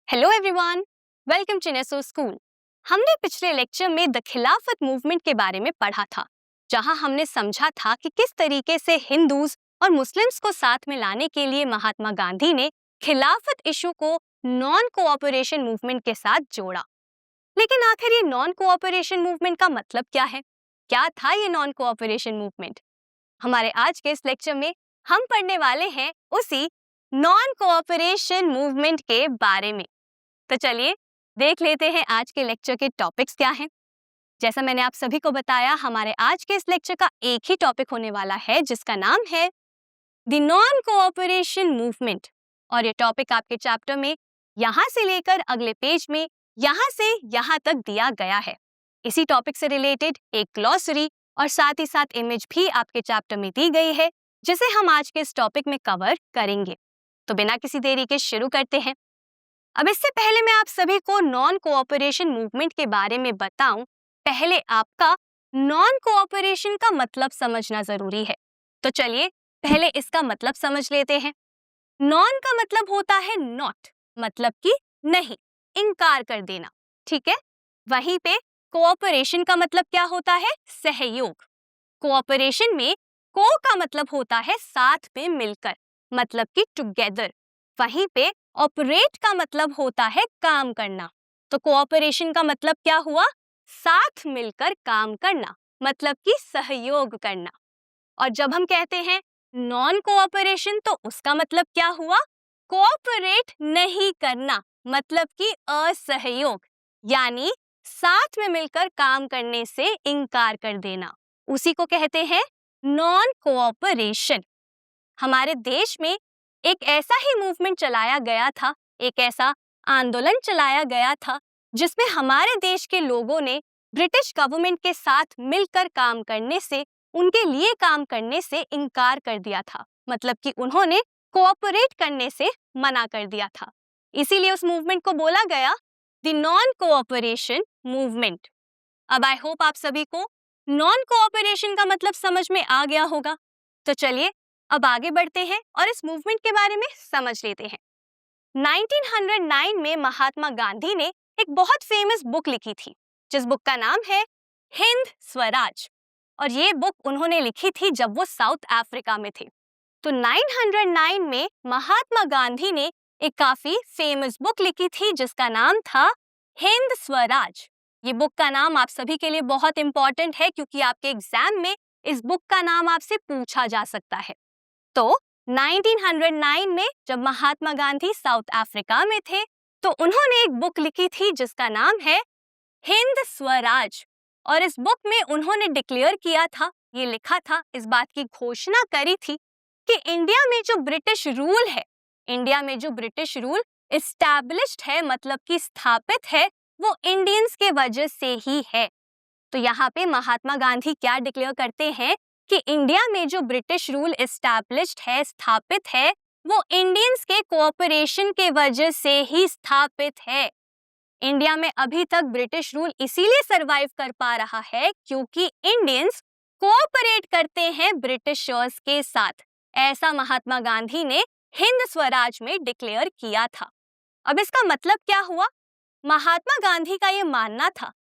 Hello everyone, welcome to Neso school. हमने पिछले lecture में द खिलाफत मूवमेंट के बारे में पढ़ा था, जहां हमने समझा था कि किस तरीके से हिंदूज और मुस्लिम्स को साथ में लाने के लिए महात्मा गांधी ने खिलाफत इशू को नॉन कोऑपरेशन मूवमेंट के साथ जोड़ा। लेकिन आखिर ये नॉन कोऑपरेशन मूवमेंट का मतलब क्या है? क्या था ये नॉन कोऑपरेशन मूवमेंट? हमारे आज के इस लेक्चर में हम पढ़ने वाले हैं उसी नॉन कोऑपरेशन मूवमेंट के बारे में। तो चलिए देख लेते हैं आज के लेक्चर के टॉपिक्स क्या हैं। जैसा मैंने आप सभी को बताया, हमारे आज के इस लेक्चर का एक ही टॉपिक होने वाला है जिसका नाम है द नॉन कोऑपरेशन मूवमेंट। और ये टॉपिक आपके चैप्टर में यहाँ से लेकर अगले पेज में यहाँ से यहाँ तक दिया गया है। इसी टॉपिक से रिलेटेड एक ग्लॉसरी और साथ ही साथ इमेज भी आपके चैप्टर में दी गई है, जिसे हम आज के इस टॉपिक में कवर करेंगे। तो बिना किसी देरी के शुरू करते हैं। अब इससे पहले मैं आप सभी को नॉन कोऑपरेशन मूवमेंट के बारे में बताऊं, पहले आपका नॉन कोऑपरेशन का मतलब समझना जरूरी है। तो चलिए पहले इसका मतलब समझ लेते हैं। नॉन का मतलब होता है नॉट, मतलब कि नहीं, इनकार कर देना, ठीक है। वहीं पे कोऑपरेशन का मतलब क्या होता है? सहयोग। कोऑपरेशन में को का मतलब होता है साथ में मिलकर, मतलब कि टुगेदर। वहीं पे ऑपरेट का मतलब होता है काम करना। तो कोऑपरेशन का मतलब क्या हुआ? साथ मिलकर काम करना, मतलब कि सहयोग करना। और जब हम कहते हैं नॉन कोऑपरेशन, तो उसका मतलब क्या हुआ? कोऑपरेट नहीं करना, मतलब कि असहयोग, यानी साथ में मिलकर काम करने से इनकार कर देना। उसी को कहते हैं नॉन कोऑपरेशन। हमारे देश में एक ऐसा ही मूवमेंट चलाया गया था, एक ऐसा आंदोलन चलाया गया था जिसमें हमारे देश के लोगों ने ब्रिटिश गवर्नमेंट के साथ मिलकर काम करने से, उनके लिए काम करने से इनकार कर दिया था, मतलब कि उन्होंने कोऑपरेट करने से मना कर दिया था। इसीलिए उस मूवमेंट को बोला गया द नॉन कोऑपरेशन मूवमेंट। अब आई होप आप सभी को नॉन कोऑपरेशन का मतलब समझ में आ गया होगा। तो चलिए अब आगे बढ़ते हैं और इस मूवमेंट के बारे में समझ लेते हैं। 1909 में महात्मा गांधी ने एक बहुत फेमस बुक लिखी थी, जिस बुक का नाम है हिंद स्वराज। और ये बुक उन्होंने लिखी थी जब वो साउथ अफ्रीका में थे। तो 909 में महात्मा गांधी ने एक काफी फेमस बुक लिखी थी जिसका नाम था हिंद स्वराज। ये बुक का नाम आप सभी के लिए बहुत इंपॉर्टेंट है, क्योंकि आपके एग्जाम में इस बुक का नाम आपसे पूछा जा सकता है। तो 1909 में जब महात्मा गांधी साउथ अफ्रीका में थे, तो उन्होंने एक बुक लिखी थी जिसका नाम है हिंद स्वराज। और इस बुक में उन्होंने डिक्लेयर किया था, ये लिखा था, इस बात की घोषणा करी थी कि इंडिया में जो ब्रिटिश रूल है, इंडिया में जो ब्रिटिश रूल एस्टैब्लिश्ड है, मतलब कि स्थापित है, वो इंडियंस के वजह से ही है। तो यहाँ पे महात्मा गांधी क्या डिक्लेयर करते हैं कि इंडिया में जो ब्रिटिश रूल एस्टैब्लिश्ड है, स्थापित है, वो इंडियंस के कोऑपरेशन के वजह से ही स्थापित है। इंडिया में अभी तक ब्रिटिश रूल इसीलिए सरवाइव कर पा रहा है क्योंकि इंडियंस कोऑपरेट करते हैं ब्रिटिशर्स के साथ। ऐसा महात्मा गांधी ने हिंद स्वराज में डिक्लेयर किया था। अब इसका मतलब क्या हुआ? महात्मा गांधी का ये मानना था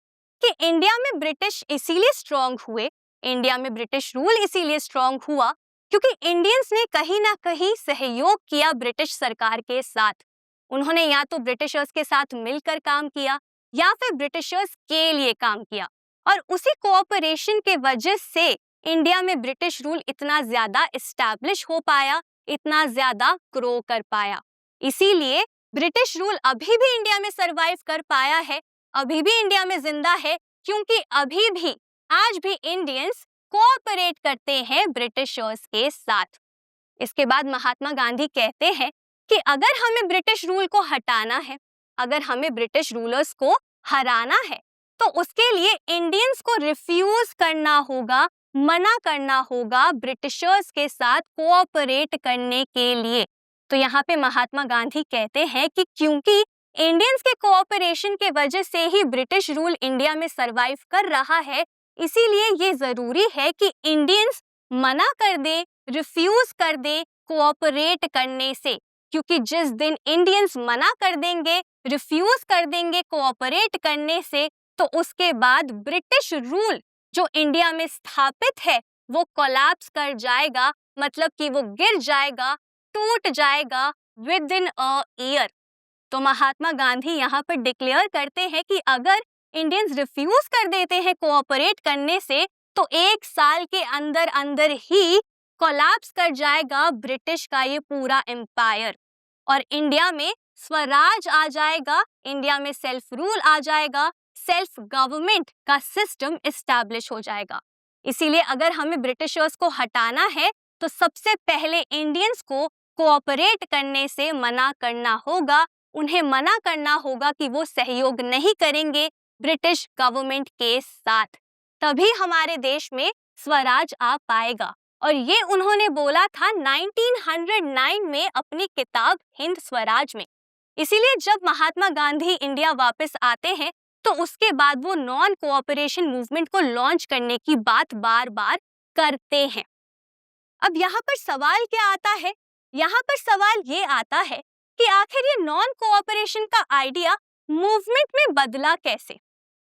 कि इंडिया में ब्रिटिश इसीलिए स्ट्रांग हुए, इंडिया में ब्रिटिश रूल इसीलिए स्ट्रांग हुआ क्योंकि इंडियंस ने कहीं ना कहीं सहयोग किया ब्रिटिश सरकार के साथ। उन्होंने या तो ब्रिटिशर्स के साथ मिलकर काम किया या फिर ब्रिटिशर्स के लिए काम किया, और उसी कोऑपरेशन के वजह से इंडिया में ब्रिटिश रूल इतना ज्यादा एस्टैब्लिश हो पाया, इतना ज्यादा ग्रो कर पाया। इसीलिए ब्रिटिश रूल अभी भी इंडिया में सरवाइव कर पाया है, अभी भी इंडिया में जिंदा है, क्योंकि अभी भी आज भी इंडियंस कोऑपरेट करते हैं ब्रिटिशर्स के साथ। इसके बाद महात्मा गांधी कहते हैं कि अगर हमें ब्रिटिश रूल को हटाना है, अगर हमें ब्रिटिश रूलर्स को हराना है, तो उसके लिए इंडियंस को रिफ्यूज करना होगा, मना करना होगा ब्रिटिशर्स के साथ कोऑपरेट करने के लिए। तो यहाँ पे महात्मा गांधी कहते हैं कि क्योंकि इंडियंस के कोऑपरेशन के वजह से ही ब्रिटिश रूल इंडिया में सरवाइव कर रहा है, इसीलिए ये जरूरी है कि इंडियंस मना कर दे, रिफ्यूज कर दे कोऑपरेट करने से, क्योंकि जिस दिन इंडियंस मना कर देंगे, रिफ्यूज कर देंगे कोऑपरेट करने से, तो उसके बाद ब्रिटिश रूल जो इंडिया में स्थापित है वो कोलैप्स कर जाएगा, मतलब कि वो गिर जाएगा, टूट जाएगा विद इन अ ईयर। तो महात्मा गांधी यहाँ पर डिक्लेयर करते हैं कि अगर इंडियंस रिफ्यूज कर देते हैं कोऑपरेट करने से, तो 1 साल के अंदर अंदर ही कोलैप्स कर जाएगा ब्रिटिश का ये पूरा एम्पायर और इंडिया में स्वराज आ जाएगा, इंडिया में सेल्फ रूल आ जाएगा, सेल्फ गवर्नमेंट का सिस्टम एस्टैब्लिश हो जाएगा। इसीलिए अगर हमें ब्रिटिशर्स को हटाना है तो सबसे पहले इंडियंस को कोऑपरेट करने से मना करना होगा, उन्हें मना करना होगा कि वो सहयोग नहीं करेंगे ब्रिटिश गवर्नमेंट के साथ, तभी हमारे देश में स्वराज आ पाएगा। और ये उन्होंने बोला था 1909 में अपनी किताब हिंद स्वराज में। इसीलिए जब महात्मा गांधी इंडिया वापस आते हैं तो उसके बाद वो नॉन कोऑपरेशन मूवमेंट को लॉन्च करने की बात बार बार करते हैं। अब यहाँ पर सवाल क्या आता है? यहाँ पर सवाल ये आता है कि आखिर ये नॉन कोऑपरेशन का आइडिया मूवमेंट में बदला कैसे?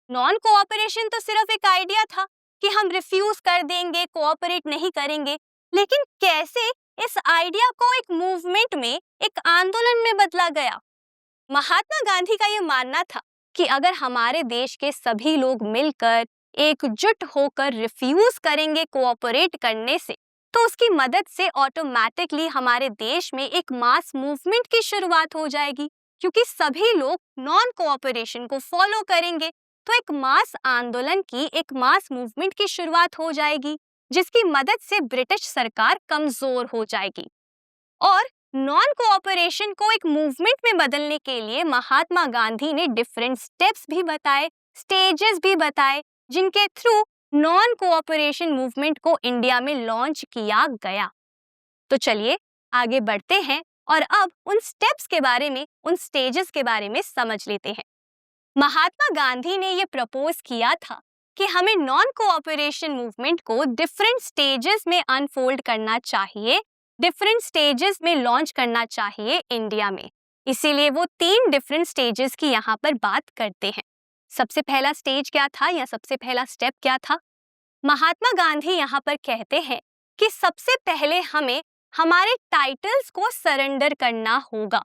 नॉन कोऑपरेशन तो सिर्फ एक आइडिया था कि हम रिफ्यूज कर देंगे, कोऑपरेट नहीं करेंगे, लेकिन कैसे इस आइडिया को एक मूवमेंट में, एक आंदोलन में बदला गया? महात्मा गांधी का ये मानना था कि अगर हमारे देश के सभी लोग मिलकर एकजुट होकर रिफ्यूज करेंगे कोऑपरेट करने से, तो उसकी मदद से ऑटोमेटिकली हमारे देश में एक मास मूवमेंट की शुरुआत हो जाएगी, क्योंकि सभी लोग नॉन कोऑपरेशन को फॉलो करेंगे, तो एक मास आंदोलन की, एक मास मूवमेंट की शुरुआत हो जाएगी, जिसकी मदद से ब्रिटिश सरकार कमजोर हो जाएगी। और नॉन कोऑपरेशन को एक मूवमेंट में बदलने के लिए महात्मा गांधी ने डिफरेंट स्टेप्स भी बताए, स्टेजेस भी बताए, जिनके थ्रू नॉन कोऑपरेशन मूवमेंट को इंडिया में लॉन्च किया गया। तो चलिए आगे बढ़ते हैं और अब उन स्टेप्स के बारे में, उन स्टेजेस के बारे में समझ लेते हैं। महात्मा गांधी ने ये प्रपोज किया था कि हमें नॉन कोऑपरेशन मूवमेंट को डिफरेंट स्टेजेस में अनफोल्ड करना चाहिए, डिफरेंट स्टेजेस में लॉन्च करना चाहिए इंडिया में। इसीलिए वो 3 डिफरेंट स्टेजेस की यहाँ पर बात करते हैं। सबसे पहला स्टेज क्या था या सबसे पहला स्टेप क्या था? महात्मा गांधी यहाँ पर कहते हैं कि सबसे पहले हमें हमारे टाइटल्स को सरेंडर करना होगा।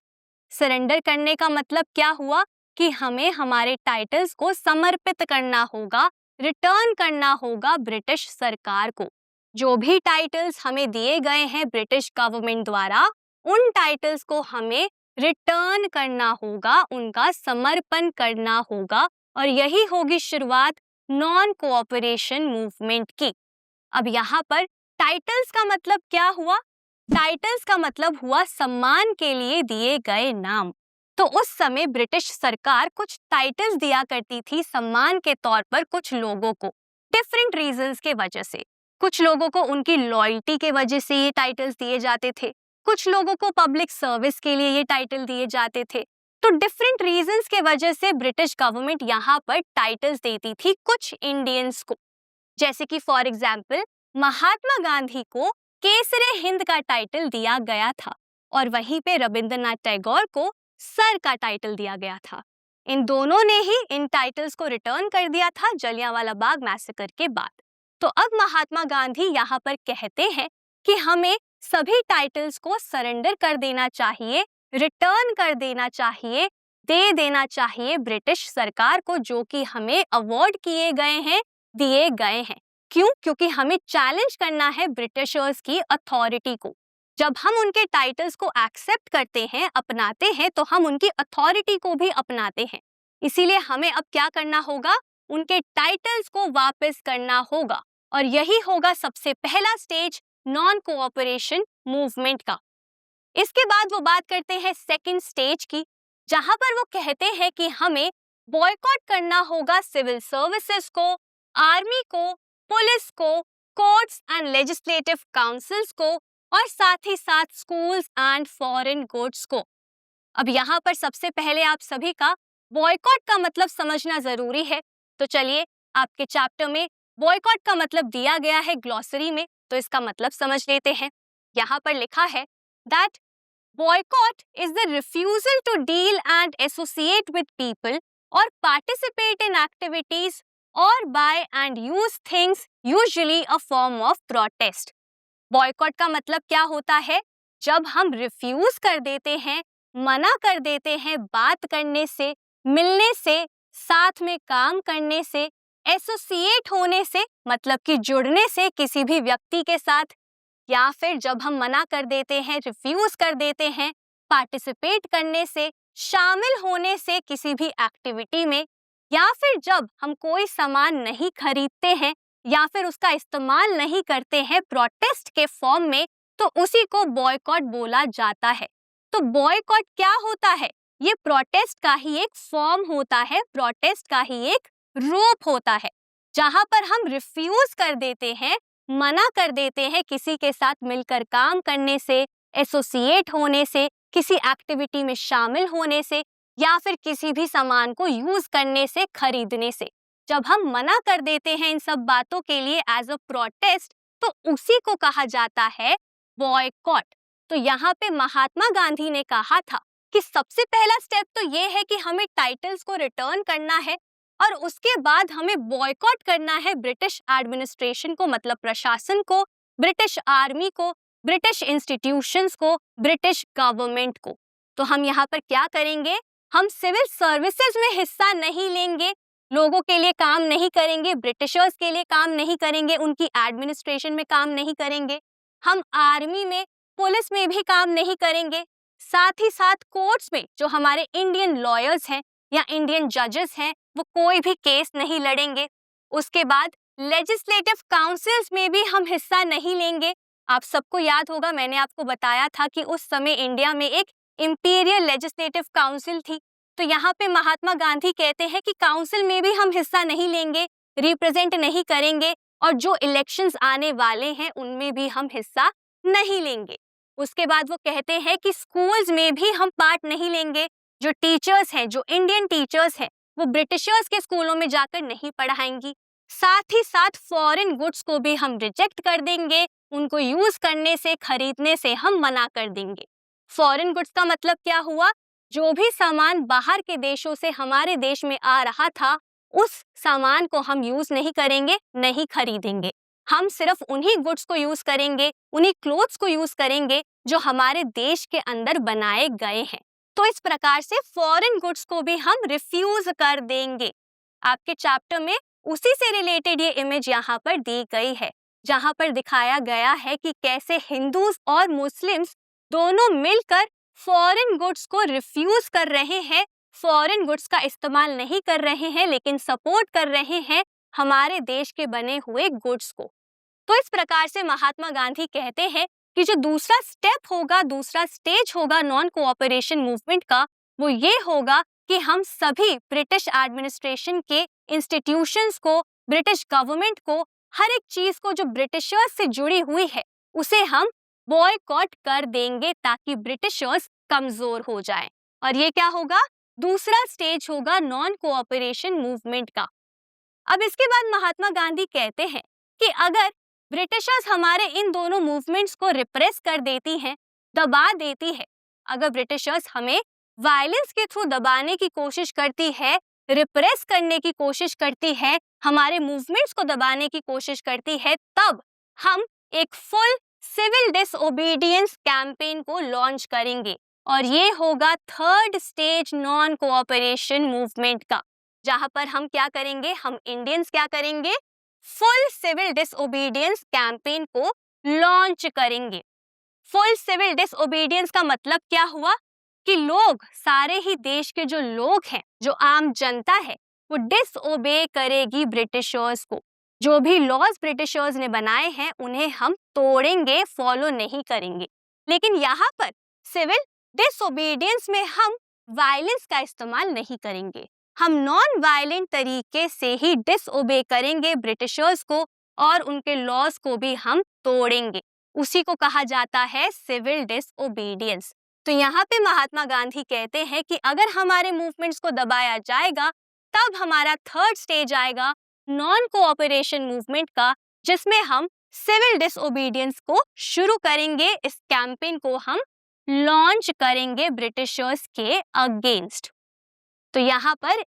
सरेंडर करने का मतलब क्या हुआ कि हमें हमारे टाइटल्स को समर्पित करना होगा, रिटर्न करना होगा ब्रिटिश सरकार को। जो भी टाइटल्स हमें दिए गए हैं ब्रिटिश गवर्नमेंट द्वारा, उन टाइटल्स को हमें रिटर्न करना होगा, उनका समर्पण करना होगा, और यही होगी शुरुआत नॉन कोऑपरेशन मूवमेंट की। अब यहाँ पर टाइटल्स का मतलब क्या हुआ? टाइटल्स का मतलब हुआ सम्मान के लिए दिए गए नाम। तो उस समय ब्रिटिश सरकार कुछ टाइटल्स दिया करती थी सम्मान के तौर पर कुछ लोगों को, डिफरेंट रीजंस के वजह से। कुछ लोगों को उनकी लॉयल्टी के वजह से ये टाइटल्स दिए जाते थे, कुछ लोगों को पब्लिक सर्विस के लिए ये टाइटल दिए जाते थे। तो डिफरेंट रीजंस के वजह से ब्रिटिश गवर्नमेंट यहाँ पर टाइटल्स देती थी कुछ इंडियंस को। जैसे कि फॉर एग्जाम्पल महात्मा गांधी को केसरे हिंद का टाइटल दिया गया था और वहीं पे रविंद्रनाथ टैगोर को सर का टाइटल दिया गया था। इन दोनों ने ही इन टाइटल्स को रिटर्न कर दिया था जलियांवाला बाग मैसेकर के बाद। तो अब महात्मा गांधी यहाँ पर कहते हैं कि हमें सभी टाइटल्स को सरेंडर कर देना चाहिए, रिटर्न कर देना चाहिए, दे देना चाहिए ब्रिटिश सरकार को, जो कि हमें अवार्ड किए गए हैं, दिए गए हैं। क्यों? क्योंकि हमें चैलेंज करना है ब्रिटिशर्स की अथॉरिटी को। जब हम उनके टाइटल्स को एक्सेप्ट करते हैं, अपनाते हैं, तो हम उनकी अथॉरिटी को भी अपनाते हैं। इसीलिए हमें अब क्या करना होगा? उनके टाइटल्स को वापस करना होगा, और यही होगा सबसे पहला स्टेज नॉन कोऑपरेशन मूवमेंट का। इसके बाद वो बात करते हैं सेकंड स्टेज की, जहां पर वो कहते हैं कि हमें बॉयकॉट करना होगा सिविल सर्विसेज को, आर्मी को, पुलिस को, कोर्ट्स एंड लेजिस्लेटिव काउंसिल्स को, और साथ ही साथ स्कूल्स एंड फॉरेन गुड्स को। अब यहाँ पर सबसे पहले आप सभी का बॉयकॉट का मतलब समझना जरूरी है। तो चलिए आपके चैप्टर में बॉयकॉट का मतलब दिया गया है ग्लॉसरी में, तो इसका मतलब समझ लेते हैं। यहाँ पर लिखा है that Boycott is the refusal to deal and associate with people or participate in activities or buy and use things, usually a form of protest. Boycott का मतलब क्या होता है? जब हम रिफ्यूज कर देते हैं, मना कर देते हैं बात करने से, मिलने से, साथ में काम करने से, एसोसिएट होने से, मतलब कि जुड़ने से किसी भी व्यक्ति के साथ, या फिर जब हम मना कर देते हैं, रिफ्यूज कर देते हैं पार्टिसिपेट करने से, शामिल होने से किसी भी एक्टिविटी में, या फिर जब हम कोई सामान नहीं खरीदते हैं या फिर उसका इस्तेमाल नहीं करते हैं प्रोटेस्ट के फॉर्म में, तो उसी को बॉयकॉट बोला जाता है। तो बॉयकॉट क्या होता है? ये प्रोटेस्ट का ही एक फॉर्म होता है, प्रोटेस्ट का ही एक रूप होता है, जहां पर हम रिफ्यूज कर देते हैं, मना कर देते हैं किसी के साथ मिलकर काम करने से, एसोसिएट होने से, किसी एक्टिविटी में शामिल होने से, या फिर किसी भी सामान को यूज करने से, खरीदने से। जब हम मना कर देते हैं इन सब बातों के लिए एज अ प्रोटेस्ट, तो उसी को कहा जाता है बॉयकॉट। तो यहाँ पे महात्मा गांधी ने कहा था कि सबसे पहला स्टेप तो ये है कि हमें टाइटल्स को रिटर्न करना है और उसके बाद हमें बॉयकॉट करना है ब्रिटिश एडमिनिस्ट्रेशन को, मतलब प्रशासन को, ब्रिटिश आर्मी को, ब्रिटिश इंस्टीट्यूशंस को, ब्रिटिश गवर्नमेंट को। तो हम यहाँ पर क्या करेंगे? हम सिविल सर्विसेज में हिस्सा नहीं लेंगे, लोगों के लिए काम नहीं करेंगे, ब्रिटिशर्स के लिए काम नहीं करेंगे, उनकी एडमिनिस्ट्रेशन में काम नहीं करेंगे, हम आर्मी में, पुलिस में भी काम नहीं करेंगे, साथ ही साथ कोर्ट्स में जो हमारे इंडियन लॉयर्स हैं या इंडियन जजेस हैं, वो कोई भी केस नहीं लड़ेंगे। उसके बाद लेजिस्लेटिव काउंसिल्स में भी हम हिस्सा नहीं लेंगे। आप सबको याद होगा, मैंने आपको बताया था कि उस समय इंडिया में एक इंपीरियल लेजिस्लेटिव काउंसिल थी। तो यहाँ पे महात्मा गांधी कहते हैं कि काउंसिल में भी हम हिस्सा नहीं लेंगे, रिप्रेजेंट नहीं करेंगे, और जो इलेक्शंस आने वाले हैं उनमें भी हम हिस्सा नहीं लेंगे। उसके बाद वो कहते हैं कि स्कूल्स में भी हम पार्ट नहीं लेंगे। जो टीचर्स हैं, जो इंडियन टीचर्स हैं, वो ब्रिटिशर्स के स्कूलों में जाकर नहीं पढ़ाएंगी। साथ ही साथ फॉरेन गुड्स को भी हम रिजेक्ट कर देंगे, उनको यूज करने से, खरीदने से हम मना कर देंगे। फॉरेन गुड्स का मतलब क्या हुआ? जो भी सामान बाहर के देशों से हमारे देश में आ रहा था, उस सामान को हम यूज नहीं करेंगे, नहीं खरीदेंगे। हम सिर्फ उन्हीं गुड्स को यूज करेंगे, उन्हीं क्लोथ्स को यूज करेंगे जो हमारे देश के अंदर बनाए गए हैं। तो इस प्रकार से फॉरेन गुड्स को भी हम रिफ्यूज कर देंगे। आपके चैप्टर में उसी से रिलेटेड ये इमेज यहाँ पर दी गई है, जहाँ पर दिखाया गया है कि कैसे हिंदूज और मुस्लिम्स दोनों मिलकर फॉरेन गुड्स को रिफ्यूज कर रहे हैं, फॉरेन गुड्स का इस्तेमाल नहीं कर रहे हैं, लेकिन सपोर्ट कर रहे हैं हमारे देश के बने हुए गुड्स को। तो इस प्रकार से महात्मा गांधी कहते हैं कि जो दूसरा स्टेप होगा, दूसरा स्टेज होगा नॉन कोऑपरेशन मूवमेंट का, वो ये होगा कि हम सभी ब्रिटिश एडमिनिस्ट्रेशन के इंस्टीट्यूशंस को, ब्रिटिश गवर्नमेंट को, हर एक चीज को जो ब्रिटिशर्स से जुड़ी हुई है, उसे हम बॉयकॉट कर देंगे ताकि ब्रिटिशर्स कमजोर हो जाएं। और ये क्या होगा? दूसरा स्टेज होगा नॉन कोऑपरेशन मूवमेंट का। अब इसके बाद महात्मा गांधी कहते हैं कि अगर ब्रिटिशर्स हमारे इन दोनों मूवमेंट्स को रिप्रेस कर देती हैं, दबा देती है, अगर ब्रिटिशर्स हमें वायलेंस के थ्रू दबाने की कोशिश करती है, रिप्रेस करने की कोशिश करती है, हमारे मूवमेंट्स को दबाने की कोशिश करती है, तब हम एक फुल सिविल डिसओबीडियंस कैंपेन को लॉन्च करेंगे। और ये होगा third stage non cooperation movement का, जहां पर हम क्या करेंगे? हम इंडियंस क्या करेंगे? फुल सिविल डिसओबीडियंस कैंपेन को लॉन्च करेंगे। फुल सिविल डिसओबीडियंस का मतलब क्या हुआ? कि लोग, सारे ही देश के जो लोग हैं, जो आम जनता है, वो डिसओबे करेगी ब्रिटिशर्स को। जो भी लॉज ब्रिटिशर्स ने बनाए हैं उन्हें हम तोड़ेंगे, फॉलो नहीं करेंगे। लेकिन यहाँ पर सिविल डिसओबीडियंस में हम वायलेंस का इस्तेमाल नहीं करेंगे, हम नॉन वायलेंट तरीके से ही डिसओबे करेंगे ब्रिटिशर्स को, और उनके लॉज को भी हम तोड़ेंगे। उसी को कहा जाता है सिविल डिसओबीडियंस। तो यहाँ पे महात्मा गांधी कहते हैं कि अगर हमारे मूवमेंट्स को दबाया जाएगा, तब हमारा थर्ड स्टेज आएगा नॉन कोऑपरेशन मूवमेंट का, जिसमें हम सिविल डिसओबीडियंस को शुरू करेंगे। इस कैंपेन को हम लॉन्च करेंगे ब्रिटिशर्स के अगेंस्ट। तो यहाँ पर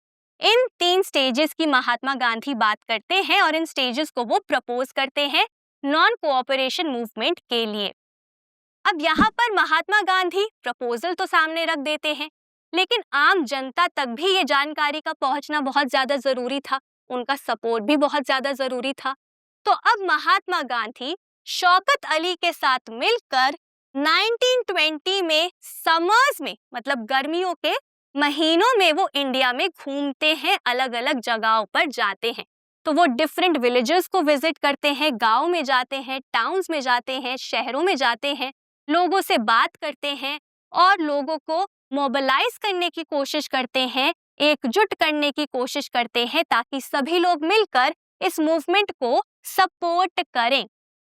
इन 3 स्टेजेस की महात्मा गांधी बात करते हैं और इन स्टेजेस को वो प्रपोज करते हैं नॉन कोऑपरेशन मूवमेंट के लिए। अब यहाँ पर महात्मा गांधी प्रपोजल तो सामने रख देते हैं, लेकिन आम जनता तक भी ये जानकारी का पहुंचना बहुत ज्यादा जरूरी था, उनका सपोर्ट भी बहुत ज्यादा जरूरी था। तो अब महात्मा गांधी शौकत अली के साथ मिलकर 1920 में समर्स में, मतलब गर्मियों के महीनों में वो इंडिया में घूमते हैं, अलग अलग जगहों पर जाते हैं। तो वो डिफरेंट विलेजेस को विजिट करते हैं, गांव में जाते हैं, टाउन्स में जाते हैं, शहरों में जाते हैं, लोगों से बात करते हैं और लोगों को मोबिलाइज करने की कोशिश करते हैं, एकजुट करने की कोशिश करते हैं ताकि सभी लोग मिलकर इस मूवमेंट को सपोर्ट करें।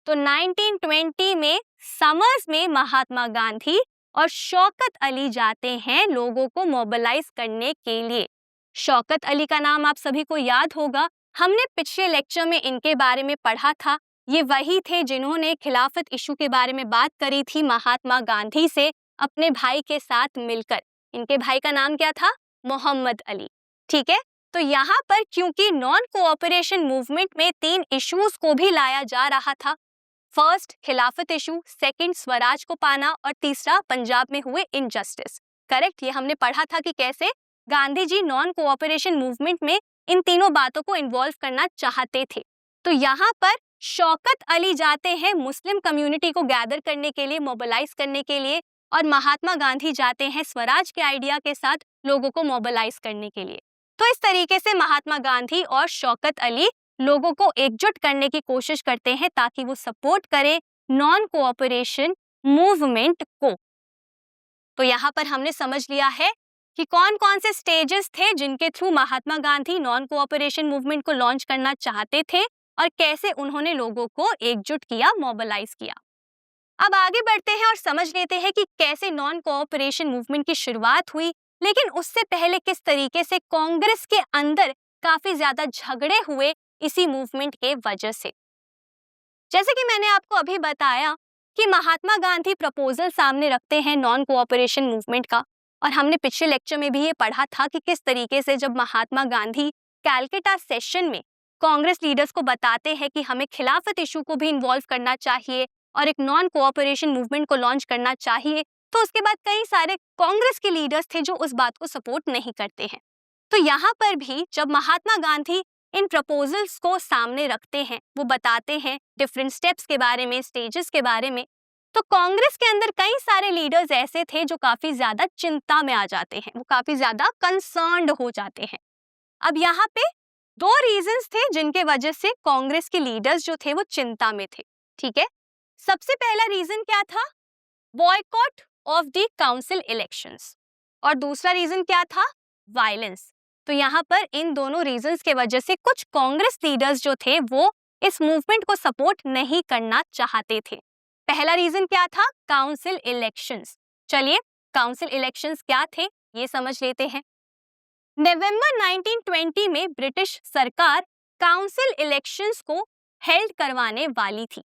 तो 1920 में समर्स में महात्मा गांधी और शौकत अली जाते हैं लोगों को मोबिलाइज करने के लिए। शौकत अली का नाम आप सभी को याद होगा, हमने पिछले लेक्चर में इनके बारे में पढ़ा था। ये वही थे जिन्होंने खिलाफत इशू के बारे में बात करी थी महात्मा गांधी से अपने भाई के साथ मिलकर। इनके भाई का नाम क्या था? मोहम्मद अली। ठीक है, तो यहाँ पर क्योंकि नॉन कोऑपरेशन मूवमेंट में 3 इश्यूज को भी लाया जा रहा था, फर्स्ट खिलाफत इशू, सेकंड स्वराज को पाना और तीसरा पंजाब में हुए इनजस्टिस। करेक्ट, ये हमने पढ़ा था कि कैसे Gandhi ji non cooperation movement में इन तीनों बातों को इन्वॉल्व करना चाहते थे। तो यहाँ पर शौकत अली जाते हैं मुस्लिम कम्युनिटी को गैदर करने के लिए, मोबिलाइज करने के लिए, और महात्मा गांधी जाते हैं स्वराज के आइडिया के साथ लोगों को मोबिलाइज करने के लिए। तो इस तरीके से महात्मा गांधी और शौकत अली लोगों को एकजुट करने की कोशिश करते हैं ताकि वो सपोर्ट करें नॉन कोऑपरेशन मूवमेंट को। तो यहाँ पर हमने समझ लिया है कि कौन कौन से स्टेजेस थे जिनके through Mahatma Gandhi non cooperation movement को लॉन्च करना चाहते थे और कैसे उन्होंने लोगों को एकजुट किया, मोबिलाइज किया। अब आगे बढ़ते हैं और समझ लेते हैं कि कैसे नॉन कोऑपरेशन मूवमेंट की शुरुआत हुई, लेकिन उससे पहले किस तरीके से कांग्रेस के अंदर काफी ज्यादा झगड़े हुए इसी मूवमेंट के वजह से। जैसे कि मैंने आपको अभी बताया कि महात्मा गांधी प्रपोजल सामने रखते हैं नॉन कोऑपरेशन मूवमेंट का, और हमने पिछले लेक्चर में भी ये पढ़ा था कि किस तरीके से जब महात्मा गांधी कैलकाटा सेशन में कांग्रेस लीडर्स को बताते हैं कि हमें खिलाफत इशू को भी इन्वॉल्व करना चाहिए और एक नॉन कोऑपरेशन मूवमेंट को लॉन्च करना चाहिए, तो उसके बाद कई सारे कांग्रेस के लीडर्स थे जो उस बात को सपोर्ट नहीं करते हैं। तो यहाँ पर भी जब महात्मा गांधी इन प्रपोजल्स को सामने रखते हैं, वो बताते हैं डिफरेंट स्टेप्स के बारे में, स्टेजेस के बारे में, तो कांग्रेस के अंदर कई सारे लीडर्स ऐसे थे जो काफी ज्यादा चिंता में आ जाते हैं, वो काफी ज्यादा कंसर्न्ड हो जाते हैं। अब यहाँ पे 2 रीजंस थे जिनके वजह से कांग्रेस के लीडर्स जो थे वो चिंता में थे। ठीक है, सबसे पहला रीजन क्या था? Boycott of the council elections, और दूसरा रीजन क्या था? वायलेंस। तो यहाँ पर इन दोनों रीजंस के वजह से कुछ कांग्रेस लीडर्स जो थे वो इस मूवमेंट को सपोर्ट नहीं करना चाहते थे। पहला रीजन क्या था? Council elections. चलिए, काउंसिल इलेक्शंस क्या थे ये समझ लेते हैं। नवंबर 1920 में ब्रिटिश सरकार काउंसिल इलेक्शंस को हेल्ड करवाने वाली थी।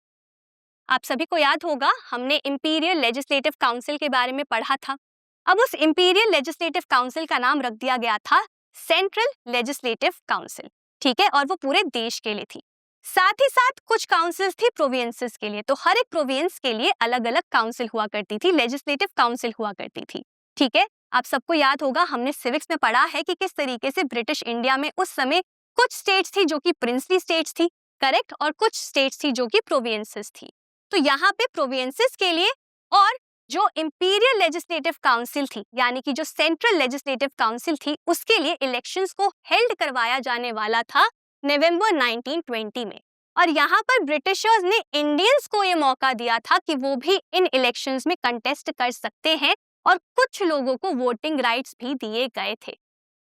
आप सभी को याद होगा, हमने इंपीरियल लेजिस्लेटिव काउंसिल के बारे में पढ़ा था। अब उस इंपीरियल लेजिस्लेटिव काउंसिल का नाम रख दिया गया था सेंट्रल लेजिस्लेटिव काउंसिल। ठीक है, और वो पूरे देश के लिए थी। साथ ही साथ कुछ काउंसिल्स थी प्रोविंसेस के लिए, तो हर एक प्रोविंस के लिए अलग अलग काउंसिल हुआ करती थी, लेजिस्लेटिव काउंसिल हुआ करती थी। ठीक है, आप सबको याद होगा, हमने सिविक्स में पढ़ा है कि किस तरीके से ब्रिटिश इंडिया में उस समय कुछ स्टेट्स थी जो कि प्रिंसली स्टेट्स थी, करेक्ट, और कुछ स्टेट्स थी जो कि प्रोविंसेस थी। तो यहाँ पे प्रोविंसेस के लिए और जो इंपीरियल लेजिस्लेटिव काउंसिल थी, यानी कि जो सेंट्रल लेजिस्लेटिव काउंसिल थी, उसके लिए इलेक्शंस को हेल्ड करवाया जाने वाला था नवंबर 1920 में। और यहाँ पर ब्रिटिशर्स ने इंडियंस को ये मौका दिया था कि वो भी इन इलेक्शंस में कंटेस्ट कर सकते हैं, और कुछ लोगों को वोटिंग राइट्स भी दिए गए थे।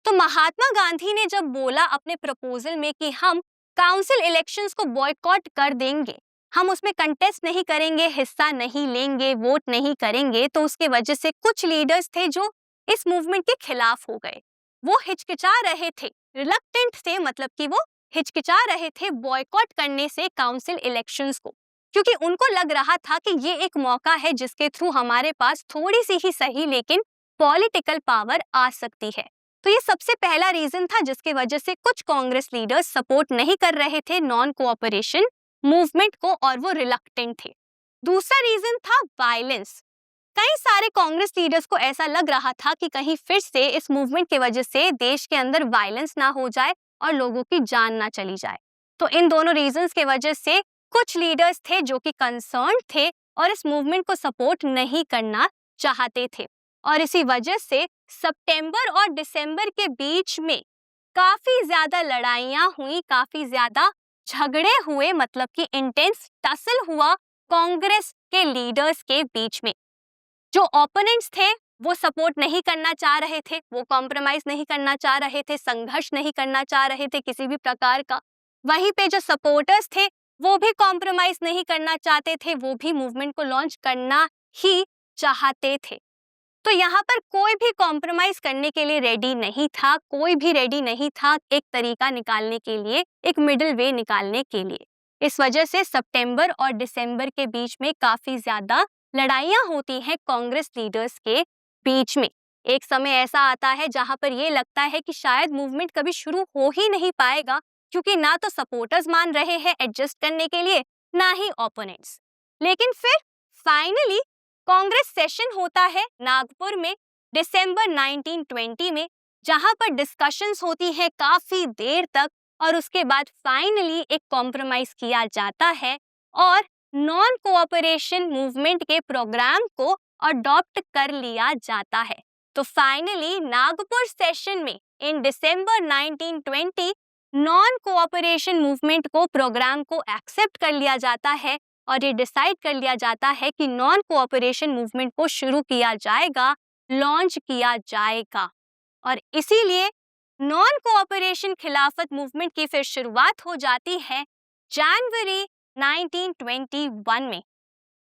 तो महात्मा गांधी ने जब बोला अपने प्रपोजल में कि हम काउंसिल इलेक्शंस को बॉयकॉट कर देंगे, हम उसमें कंटेस्ट नहीं करेंगे, हिस्सा नहीं लेंगे, वोट नहीं करेंगे, तो उसके वजह से कुछ लीडर्स थे जो इस मूवमेंट के खिलाफ हो गए। वो हिचकिचा रहे थे, रिलक्टेंट थे, मतलब कि वो हिचकिचा रहे थे बॉयकॉट करने से काउंसिल इलेक्शंस को। क्योंकि उनको लग रहा था कि ये एक मौका है जिसके थ्रू हमारे पास थोड़ी सी ही सही लेकिन पॉलिटिकल पावर आ सकती है। तो ये सबसे पहला रीजन था जिसकी वजह से कुछ कांग्रेस लीडर्स सपोर्ट नहीं कर रहे थे नॉन कोऑपरेशन मूवमेंट को और वो रिलक्टेंट थे। दूसरा रीजन था वायलेंस। कई सारे कांग्रेस लीडर्स को ऐसा लग रहा था कि कहीं फिर से इस मूवमेंट की वजह से देश के अंदर वायलेंस ना हो जाए और लोगों की जान ना चली जाए। तो इन दोनों रीजंस के वजह से कुछ लीडर्स थे जो कि कंसर्न थे और इस मूवमेंट को सपोर्ट नहीं करना चाहते थे। और इसी वजह से सितंबर और दिसंबर के बीच में काफी ज्यादा लड़ाइयां हुई, काफी ज्यादा झगड़े हुए, मतलब कि इंटेंस टसल हुआ कांग्रेस के लीडर्स के बीच में। जो ओपोनेंट्स थे वो सपोर्ट नहीं करना चाह रहे थे, वो कॉम्प्रोमाइज नहीं करना चाह रहे थे, संघर्ष नहीं करना चाह रहे थे किसी भी प्रकार का। वहीं पे जो सपोर्टर्स थे वो भी कॉम्प्रोमाइज नहीं करना चाहते थे, वो भी मूवमेंट को लॉन्च करना ही चाहते थे। तो यहाँ पर कोई भी कॉम्प्रोमाइज करने के लिए रेडी नहीं था, कोई भी रेडी नहीं था एक तरीका निकालने के लिए, एक मिडिल वे निकालने के लिए। इस वजह से सितंबर और दिसंबर के बीच में काफी ज्यादा लड़ाइयां होती हैं कांग्रेस लीडर्स के बीच में। एक समय ऐसा आता है जहां पर ये लगता है कि शायद मूवमेंट कभी शुरू हो ही नहीं पाएगा, क्योंकि ना तो सपोर्टर्स मान रहे हैं एडजस्ट करने के लिए, ना ही ओपोनेंट्स। लेकिन फिर फाइनली कांग्रेस सेशन होता है नागपुर में दिसंबर 1920 में, जहां पर डिस्कशंस होती है काफी देर तक और उसके बाद फाइनली एक कॉम्प्रोमाइज किया जाता है और नॉन कोऑपरेशन मूवमेंट के प्रोग्राम को अडॉप्ट कर लिया जाता है। तो फाइनली नागपुर सेशन में इन दिसंबर 1920 नॉन कोऑपरेशन मूवमेंट को प्रोग्राम को एक्सेप्ट कर लिया जाता है और ये डिसाइड कर लिया जाता है कि नॉन कोऑपरेशन मूवमेंट को शुरू किया जाएगा, लॉन्च किया जाएगा। और इसीलिए नॉन कोऑपरेशन खिलाफत मूवमेंट की फिर शुरुआत हो जाती है जनवरी 1921 में।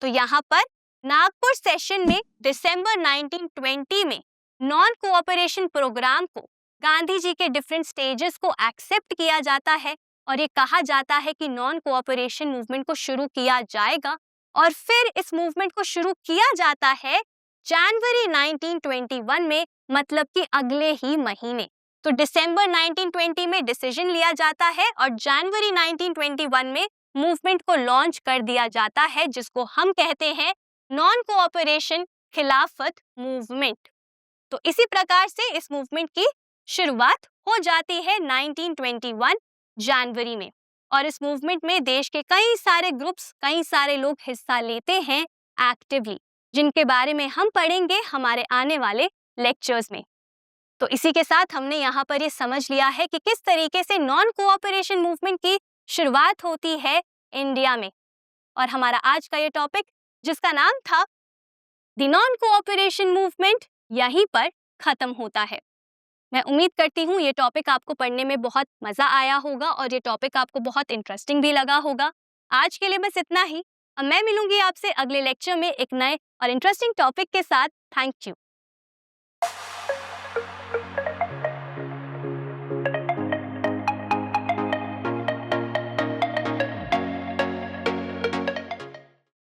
तो यहाँ पर नागपुर सेशन में दिसंबर 1920 में नॉन कोऑपरेशन प्रोग्राम को, गांधी जी के डिफरेंट स्टेजेस को एक्सेप्ट किया जाता है और ये कहा जाता है कि नॉन कोऑपरेशन मूवमेंट को शुरू किया जाएगा। और फिर इस मूवमेंट को शुरू किया जाता है जनवरी 1921 में, मतलब कि अगले ही महीने। तो दिसंबर 1920 में डिसीजन लिया जाता है और जनवरी 1921 में मूवमेंट को लॉन्च कर दिया जाता है, जिसको हम कहते हैं नॉन कोऑपरेशन खिलाफत मूवमेंट। तो इसी प्रकार से इस मूवमेंट की शुरुआत हो जाती है 1921 जनवरी में। और इस मूवमेंट में देश के कई सारे ग्रुप्स, कई सारे लोग हिस्सा लेते हैं एक्टिवली, जिनके बारे में हम पढ़ेंगे हमारे आने वाले लेक्चर्स में। तो इसी के साथ हमने यहाँ पर ये समझ लिया है कि किस तरीके से नॉन कोऑपरेशन मूवमेंट की शुरुआत होती है इंडिया में। और हमारा आज का ये टॉपिक, जिसका नाम था द नॉन कोऑपरेशन मूवमेंट, यहीं पर खत्म होता है। मैं उम्मीद करती हूँ ये टॉपिक आपको पढ़ने में बहुत मजा आया होगा और ये टॉपिक आपको बहुत इंटरेस्टिंग भी लगा होगा। आज के लिए बस इतना ही। अब मैं मिलूंगी आपसे अगले लेक्चर में एक नए और इंटरेस्टिंग टॉपिक के साथ। Thank you.